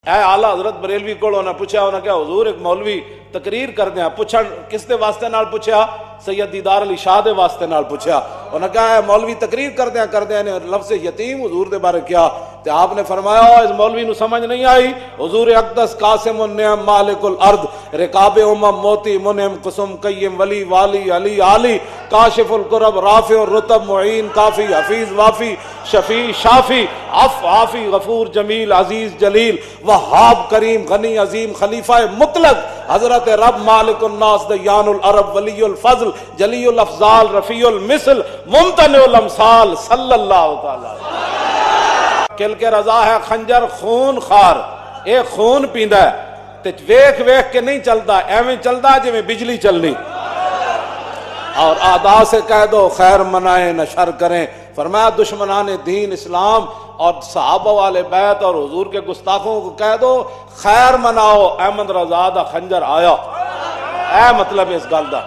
اے اعلیٰ حضرت بریلوی کو انہیں پوچھا، انہیں کہا حضور ایک مولوی تقریر کر دیا، پوچھا کس دے واسطے نال پوچھا؟ سید دیدار علی شاہ دے واسطے نال پوچھا۔ انہیں کہا اے مولوی تقریر کر دیا نے لفظ یتیم حضور دے بارے کیا؟ تو آپ نے فرمایا اس مولوی نو سمجھ نہیں آئی، حضور اقدس قاسم النعم مالک الارض رکاب موتی منعم قسم قیم ولی والی علی عالی کاشف القرب رافع الرتب معین کافی حفیظ وافی شفیع شافی عف عافی غفور جمیل عزیز جلیل وہاب کریم غنی عظیم خلیفہ مطلق حضرت رب مالک الناس دیان العرب ولی الفضل جلی الافضال رفیع المثل ممتنع الامثال صلی اللہ تعالی۔ کل کے رضا ہے خنجر خون خار، ایک خون پیندا ہے تے ویکھ ویکھ کے نہیں چلتا، ایویں چلتا جی میں بجلی چلنی۔ اور اعداء سے کہہ دو خیر منائیں نہ شر کریں، فرمایا دشمنان دین اسلام اور صحابہ والے بیت اور حضور کے گستاخوں کو کہہ دو خیر مناؤ، احمد رضا دا خنجر آیا۔ اے مطلب اس گل دا